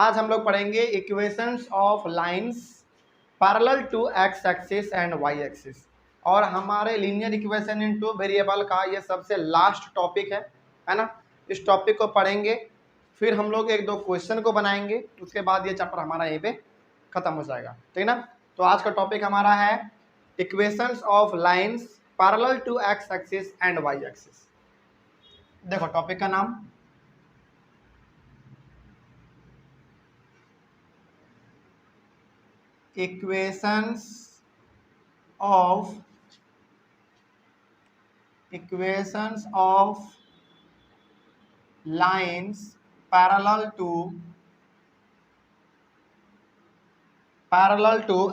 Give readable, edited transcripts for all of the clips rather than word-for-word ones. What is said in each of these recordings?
आज हम लोग पढ़ेंगे equations of lines parallel to X axis and Y axis. और हमारे linear equation in two variable का ये सबसे लास्ट टॉपिक है ना। इस टॉपिक को पढ़ेंगे, फिर हम लोग एक दो क्वेश्चन को बनाएंगे, उसके बाद ये चैप्टर हमारा यहीं पे खत्म हो जाएगा, ठीक ना। तो आज का टॉपिक हमारा है equations of lines parallel to X axis and Y axis. देखो टॉपिक का नाम equations of lines parallel to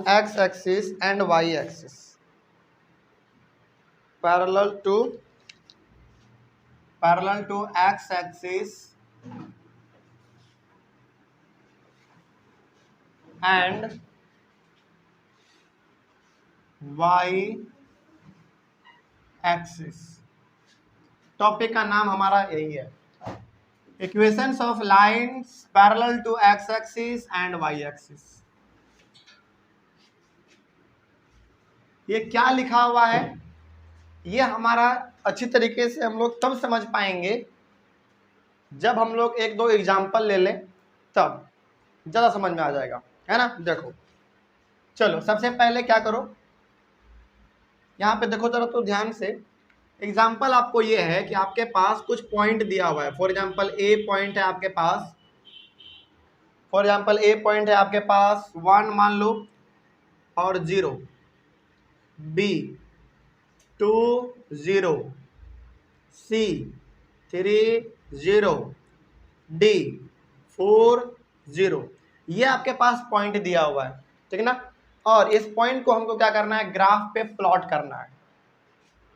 x axis and y axis, parallel to x axis and y axis. टॉपिक का नाम हमारा यही है, equations of lines parallel to X axis and Y axis. ये क्या लिखा हुआ है, ये हमारा अच्छी तरीके से हम लोग तब समझ पाएंगे जब हम लोग एक दो एग्जाम्पल ले लें, तब ज़्यादा समझ में आ जाएगा, है ना। देखो चलो सबसे पहले क्या करो, यहाँ पे देखो जरा तो ध्यान से। एग्जाम्पल आपको ये है कि आपके पास कुछ पॉइंट दिया हुआ है। फॉर एग्जाम्पल ए पॉइंट है आपके पास, आपके पास 1 मान लो और 0, बी 2 0, सी 3 0, डी 4 0। ये आपके पास पॉइंट दिया हुआ है, ठीक ना। और इस पॉइंट को हमको क्या करना है, ग्राफ पे प्लॉट करना है।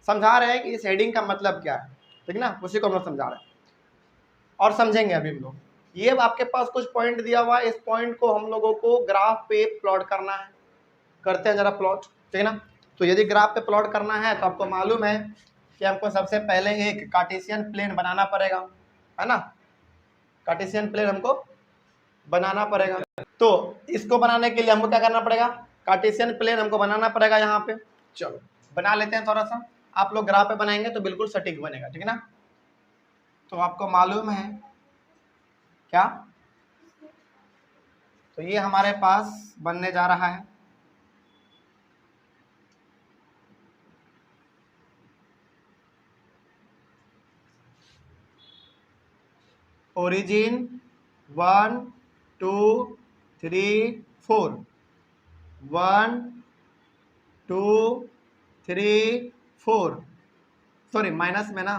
समझा रहे हैं कि इस हेडिंग का मतलब क्या है, ठीक ना, उसी को हम लोग समझा रहे हैं और समझेंगे अभी हम लोग। ये आपके पास कुछ पॉइंट दिया हुआ है, इस पॉइंट को हम लोगों को ग्राफ पे प्लॉट करना है। करते हैं जरा प्लॉट, ठीक ना। तो यदि ग्राफ पे प्लॉट करना है तो आपको मालूम है कि हमको सबसे पहले एक कार्टेशियन प्लेन बनाना पड़ेगा, है ना। कार्टेशियन प्लेन हमको बनाना पड़ेगा। तो इसको बनाने के लिए हमको क्या करना पड़ेगा, कार्टेशियन प्लेन हमको बनाना पड़ेगा यहाँ पे। चलो बना लेते हैं थोड़ा सा। आप लोग ग्राफ पे बनाएंगे तो बिल्कुल सटीक बनेगा, ठीक है ना। तो आपको मालूम है क्या, तो ये हमारे पास बनने जा रहा है ओरिजिन 1 2 3 4, 1 2 3 4, सॉरी माइनस में ना,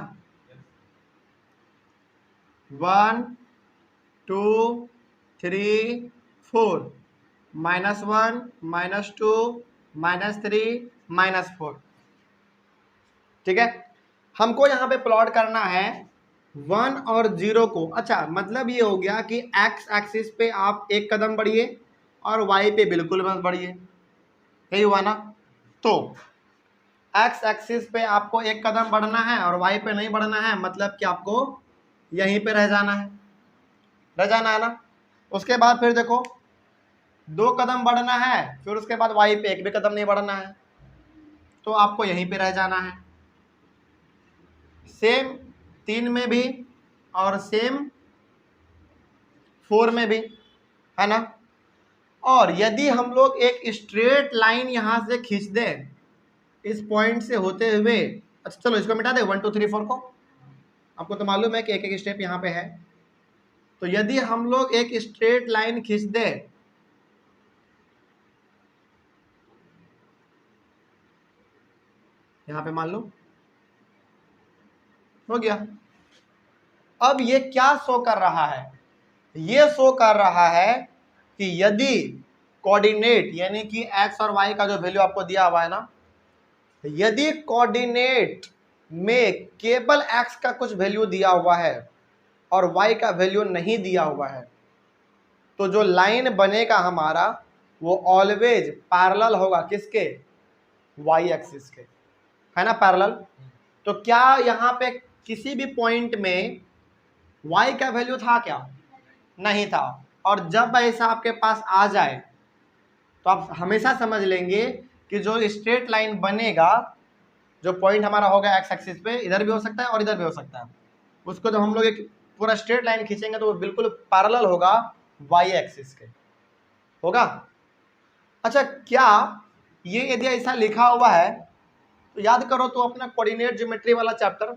1 2 3 4, -1 -2 -3 -4, ठीक है। हमको यहाँ पे प्लॉट करना है 1 और 0 को। अच्छा मतलब ये हो गया कि एक्स एक्सिस पे आप एक कदम बढ़िए और वाई पे बिल्कुल मत बढ़िए, यही हुआ ना। तो एक्स एक्सिस पे आपको एक कदम बढ़ना है और वाई पे नहीं बढ़ना है, मतलब कि आपको यहीं पे रह जाना है ना। उसके बाद फिर देखो 2 कदम बढ़ना है, फिर उसके बाद वाई पे एक भी कदम नहीं बढ़ना है, तो आपको यहीं पे रह जाना है। सेम 3 में भी और सेम 4 में भी, है ना। और यदि हम लोग एक स्ट्रेट लाइन यहाँ से खींच दें इस पॉइंट से होते हुए, अच्छा चलो इसको मिटा दे 1 2 3 4 को। आपको तो मालूम है कि एक एक स्टेप यहाँ पे है। तो यदि हम लोग एक स्ट्रेट लाइन खींच दें, यहाँ पे मान लो हो गया। अब ये क्या शो कर रहा है, ये शो कर रहा है कि यदि कोऑर्डिनेट यानी कि एक्स और वाई का जो वैल्यू आपको दिया हुआ है ना, यदि कोऑर्डिनेट में केवल एक्स का कुछ वैल्यू दिया हुआ है और वाई का वैल्यू नहीं दिया हुआ है, तो जो लाइन बनेगा हमारा वो ऑलवेज पैरेलल होगा किसके, वाई एक्सिस के, है ना, पैरेलल। तो क्या यहाँ पे किसी भी पॉइंट में y का वैल्यू था क्या, नहीं था। और जब ऐसा आपके पास आ जाए तो आप हमेशा समझ लेंगे कि जो स्ट्रेट लाइन बनेगा, जो पॉइंट हमारा होगा एक्स एक्सिस पे, इधर भी हो सकता है और इधर भी हो सकता है, उसको जब हम लोग एक पूरा स्ट्रेट लाइन खींचेंगे तो वो बिल्कुल पैरेलल होगा वाई एक्सिस के, होगा। अच्छा, क्या ये यदि ऐसा लिखा हुआ है तो याद करो तो अपना कोऑर्डिनेट ज्योमेट्री वाला चैप्टर,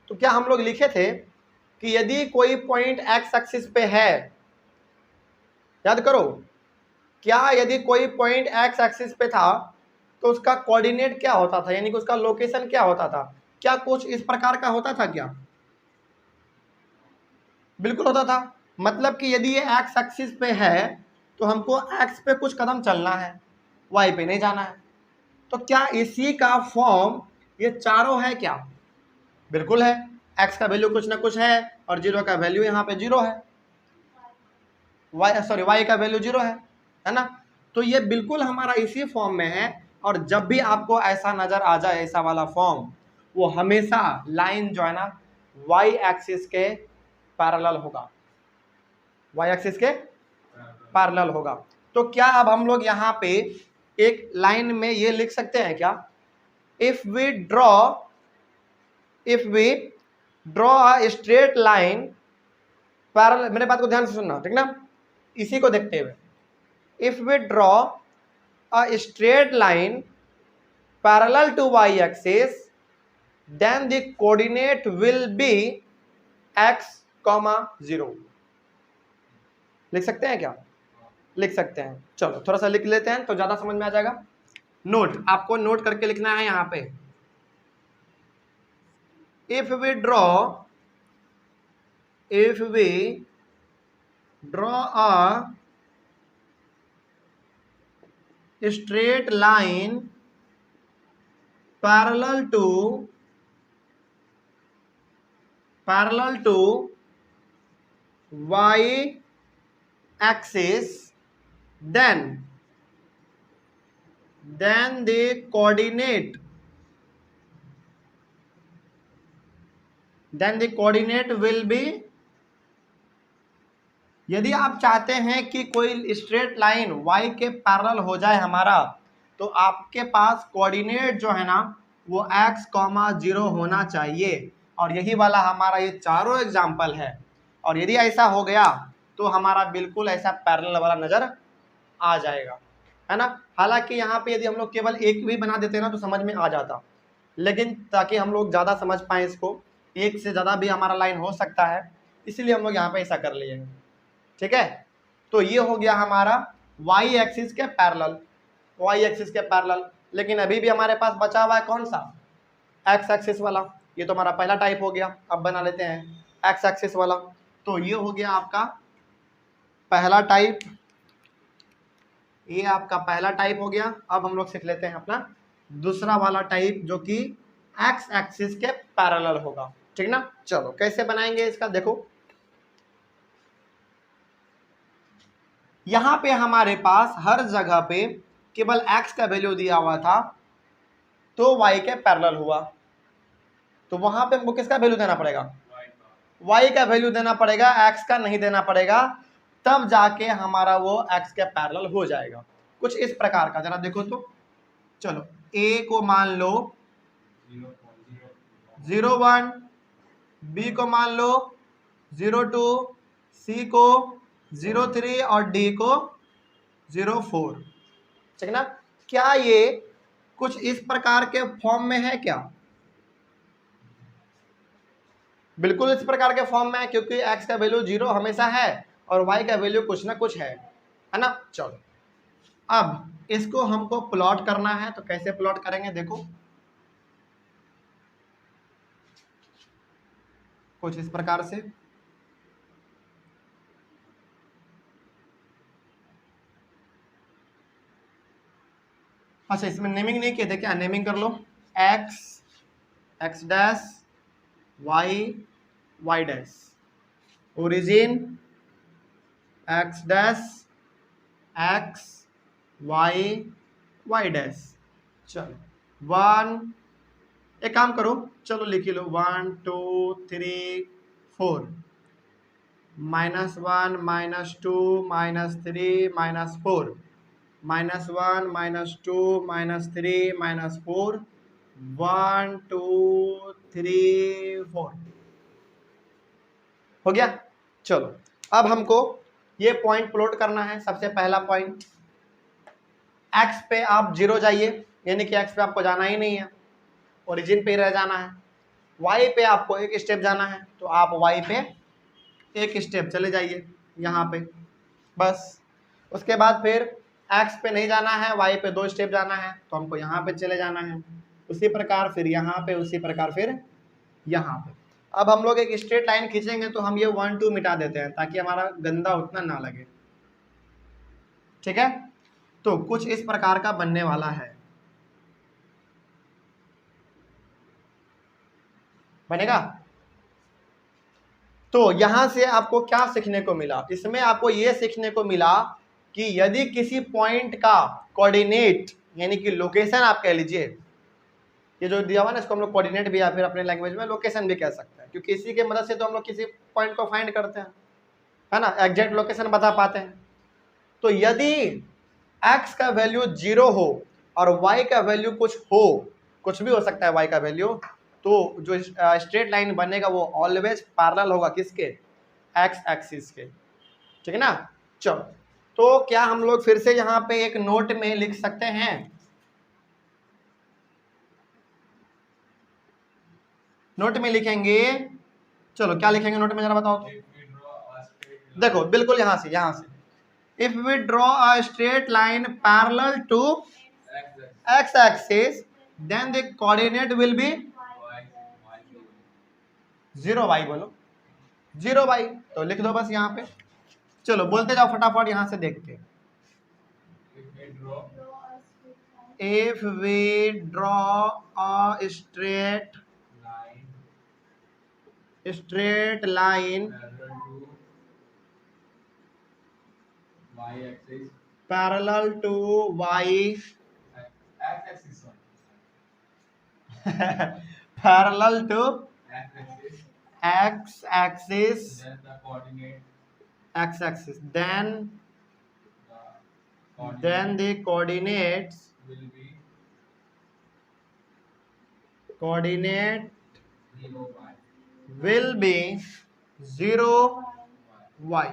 तो क्या हम लोग लिखे थे कि यदि कोई पॉइंट एक्स एक्सिस पे है, याद करो, क्या यदि कोई पॉइंट एक्स एक्सिस पे था तो उसका कोऑर्डिनेट क्या होता था, यानी कि उसका लोकेशन क्या होता था? क्या कुछ इस प्रकार का होता था क्या? बिल्कुल होता था। मतलब कि यदि ये एक्स एक्सिस पे है तो हमको एक्स पे कुछ कदम चलना है, वाई पे नहीं जाना है। तो क्या इसी का फॉर्म ये चारों है क्या? बिल्कुल है। एक्स का वैल्यू कुछ ना कुछ है और जीरो का वैल्यू यहाँ पे जीरो है, वाई का वैल्यू जीरो है ना। तो ये बिल्कुल हमारा इसी फॉर्म में है। और जब भी आपको ऐसा नजर आ जाए, ऐसा वाला फॉर्म, वो हमेशा लाइन जो है ना वाई एक्सिस के पैरेलल होगा, वाई एक्सिस के पैरेलल होगा। तो क्या अब हम लोग यहाँ पे एक लाइन में ये लिख सकते हैं क्या, if we draw a straight line parallel, मेरे बात को ध्यान से सुनना, ठीक ना, इसी को देखते हुए, if we draw a straight line parallel to y axis then the coordinate will be x, 0। लिख सकते हैं क्या? लिख सकते हैं। चलो थोड़ा सा लिख लेते हैं तो ज्यादा समझ में आ जाएगा। नोट, आपको नोट करके लिखना है यहां पे, if we draw a straight line parallel to y axis, then the coordinate will be, यदि आप चाहते हैं कि कोई स्ट्रेट लाइन y के पैरेलल हो जाए हमारा, तो आपके पास कोऑर्डिनेट जो है ना वो x, 0 होना चाहिए। और यही वाला हमारा ये चारों एग्जाम्पल है। और यदि ऐसा हो गया तो हमारा बिल्कुल ऐसा पैरेलल वाला नजर आ जाएगा, है ना। हालांकि यहाँ पे यदि हम लोग केवल एक भी बना देते ना तो समझ में आ जाता, लेकिन ताकि हम लोग ज़्यादा समझ पाएँ इसको, एक से ज़्यादा भी हमारा लाइन हो सकता है, इसीलिए हम लोग यहाँ पे ऐसा कर लिए, ठीक है। तो ये हो गया हमारा वाई एक्सिस के पैरेलल, लेकिन अभी भी हमारे पास बचा हुआ है कौन सा, एक्स एक्सिस वाला। ये तो हमारा पहला टाइप हो गया। अब बना लेते हैं एक्स एक्सिस वाला। तो ये हो गया आपका पहला टाइप, ये आपका पहला टाइप हो गया। अब हम लोग सीख लेते हैं अपना दूसरा वाला टाइप जो कि एक्स एक्सिस के पैरेलल होगा, ठीक ना। चलो कैसे बनाएंगे इसका, देखो यहां पे हमारे पास हर जगह पे केवल x का वैल्यू दिया हुआ था तो y के पैरेलल हुआ, तो वहां पे हमको किसका वैल्यू देना पड़ेगा, y का वैल्यू देना पड़ेगा, x का नहीं देना पड़ेगा, तब जाके हमारा वो x के पैरेलल हो जाएगा। कुछ इस प्रकार का, जरा देखो तो। चलो a को मान लो 0.1, b को मान लो 0.2, c को 0.3 और d को 0.4, ठीक ना। क्या ये कुछ इस प्रकार के फॉर्म में है क्या? बिल्कुल इस प्रकार के फॉर्म में है, क्योंकि x का वैल्यू 0 हमेशा है और y का वैल्यू कुछ ना कुछ है ना। चलो अब इसको हमको प्लॉट करना है, तो कैसे प्लॉट करेंगे देखो, कुछ इस प्रकार से। अच्छा, इसमें नेमिंग नहीं किए थे क्या, नेमिंग कर लो, x dash y dash, origin x dash x y dash. चलो 1, एक काम करो, चलो लिख लो 1 2 3 4, -1 -2 -3 -4 -1 -2 -3 -4 1 2 3 4 हो गया। चलो अब हमको ये पॉइंट प्लॉट करना है। सबसे पहला पॉइंट, एक्स पे आप 0 जाइए, यानी कि एक्स पे आपको जाना ही नहीं है, ओरिजिन पे ही रह जाना है। वाई पे आपको एक स्टेप जाना है, तो आप वाई पे एक स्टेप चले जाइए यहाँ पे, बस। उसके बाद फिर एक्स पे नहीं जाना है, वाई पे 2 स्टेप जाना है, तो हमको यहाँ पे चले जाना है। उसी प्रकार फिर यहाँ पे, उसी प्रकार फिर यहाँ पे। अब हम लोग एक स्ट्रेट लाइन खींचेंगे, तो हम ये 1 2 मिटा देते हैं ताकि हमारा गंदा उतना ना लगे, ठीक है। तो कुछ इस प्रकार का बनने वाला है, बनेगा। तो यहां से आपको क्या सीखने को मिला? इसमें आपको यह सीखने को मिला कि यदि किसी पॉइंट का कोऑर्डिनेट, यानी कि लोकेशन आप कह लीजिए, ये जो दिया हुआ ना इसको हम लोग कोऑर्डिनेट भी या फिर अपने लैंग्वेज में लोकेशन भी कह सकते हैं, क्योंकि इसी के मदद से तो हम लोग किसी पॉइंट को फाइंड करते हैं, है ना, एग्जैक्ट लोकेशन बता पाते हैं। तो यदि x का वैल्यू 0 हो और y का वैल्यू कुछ हो, कुछ भी हो सकता है y का वैल्यू, तो जो स्ट्रेट लाइन बनेगा वो ऑलवेज पैरेलल होगा किसके? x एक्सिस के, ठीक है ना। चलो, तो क्या हम लोग फिर से यहाँ पे एक नोट में लिख सकते हैं? नोट में लिखेंगे, चलो क्या लिखेंगे नोट में जरा बताओ तो। देखो बिल्कुल यहाँ से if we draw a straight line parallel to x axis then the coordinate will be 0y, बोलो 0y, तो लिख दो बस यहाँ पे। चलो बोलते जाओ फटाफट यहाँ से देख के। If we draw a straight line parallel to y parallel to x axis then the coordinate will be 0y।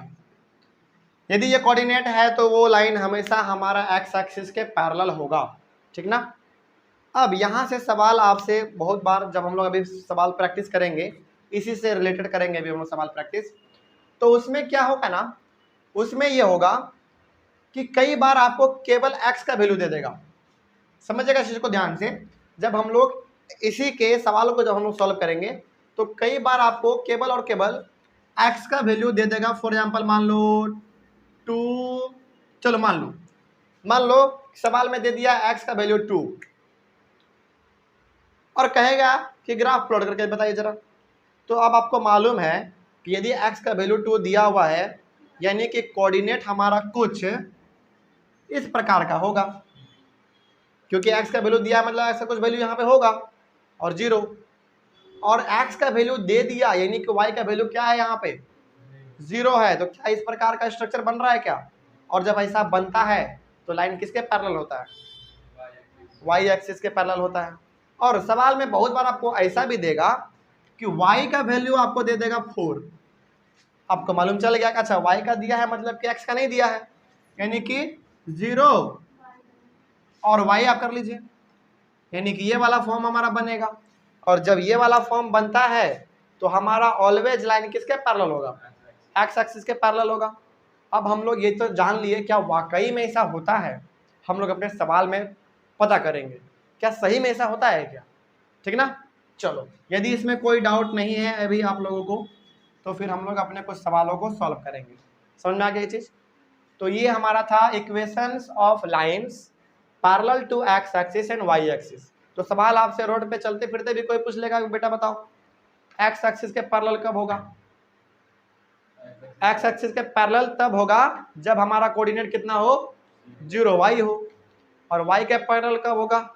यदि ये कोऑर्डिनेट है तो वो लाइन हमेशा हमारा x एक्सिस के पैरेलल होगा, ठीक ना। अब यहाँ से सवाल आपसे बहुत बार, जब हम लोग अभी सवाल प्रैक्टिस करेंगे, इसी से रिलेटेड करेंगे अभी हम लोग सवाल प्रैक्टिस, तो उसमें क्या होगा ना, उसमें ये होगा कि कई बार आपको केवल x का वैल्यू दे देगा। समझिएगा इस चीज को ध्यान से। जब हम लोग इसी के सवालों को जब हम लोग सॉल्व करेंगे, तो कई बार आपको केवल और केवल x का वैल्यू दे देगा। फॉर एग्जाम्पल मान लो 2, चलो मान लो सवाल में दे दिया x का वैल्यू 2 और कहेगा कि ग्राफ प्लॉट करके बताइए जरा। तो अब आपको मालूम है कि यदि x का वैल्यू 2 दिया हुआ है, यानी कि कोऑर्डिनेट हमारा कुछ इस प्रकार का होगा, क्योंकि x का वैल्यू दिया मतलब ऐसा कुछ वैल्यू यहाँ पे होगा और 0, और x का वैल्यू दे दिया यानी कि y का वैल्यू क्या है यहाँ पे 0 है। तो क्या इस प्रकार का स्ट्रक्चर बन रहा है क्या? और जब ऐसा बनता है तो लाइन किसके पैरेलल होता है? y एक्सिस के पैरेलल होता है। और सवाल में बहुत बार आपको ऐसा भी देगा कि y का वैल्यू आपको दे देगा 4। आपको मालूम चल गया कि अच्छा y का दिया है मतलब कि x का नहीं दिया है, यानी कि 0 और y आप कर लीजिए, यानी कि ये वाला फॉर्म हमारा बनेगा। और जब ये वाला फॉर्म बनता है तो हमारा ऑलवेज लाइन किसके पैरेलल होगा? x एक्सिस के पैरेलल होगा। अब हम लोग ये तो जान लिए, क्या वाकई में ऐसा होता है? हम लोग अपने सवाल में पता करेंगे क्या सही में ऐसा होता है क्या, ठीक ना। चलो, यदि इसमें कोई डाउट नहीं है अभी आप लोगों को, तो फिर हम लोग अपने कुछ सवालों को सॉल्व करेंगे। समझ में आ गया ये चीज? तो ये हमारा था equations of lines parallel to x axis and y axis. तो सवाल आपसे रोड पे चलते फिरते भी कोई पूछ लेगा, बेटा बताओ x एक्सिस के पैरेलल कब होगा? x एक्सिस के पैरेलल तब होगा जब हमारा कोऑर्डिनेट कितना हो? 0y हो। और y के पैरेलल कब होगा?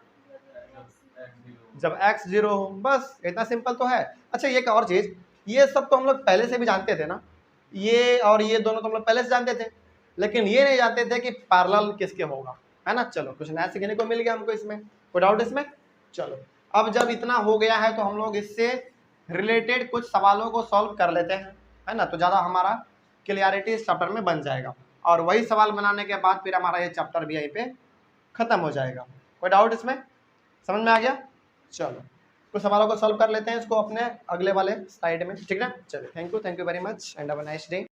जब x 0 हो। बस इतना सिंपल तो है। अच्छा, ये एक और चीज, ये सब तो हम लोग पहले से भी जानते थे ना, ये और ये दोनों तो हम लोग पहले से जानते थे, लेकिन ये नहीं जानते थे कि पैरेलल किसके होगा, है ना। चलो कुछ नया सीखने को मिल गया हमको इसमें, कोई डाउट इसमें। चलो अब जब इतना हो गया है तो हम लोग इससे रिलेटेड कुछ सवालों को सॉल्व कर लेते हैं, है ना। तो ज़्यादा हमारा क्लियरिटी इस चैप्टर में बन जाएगा, और वही सवाल बनाने के बाद फिर हमारा ये चैप्टर भी यहीं पे खत्म हो जाएगा। कोई डाउट इसमें, समझ में आ गया। चलो कुछ सवालों को सॉल्व कर लेते हैं इसको अपने अगले वाले स्लाइड में, ठीक है। चलो thank you very much and have a nice day.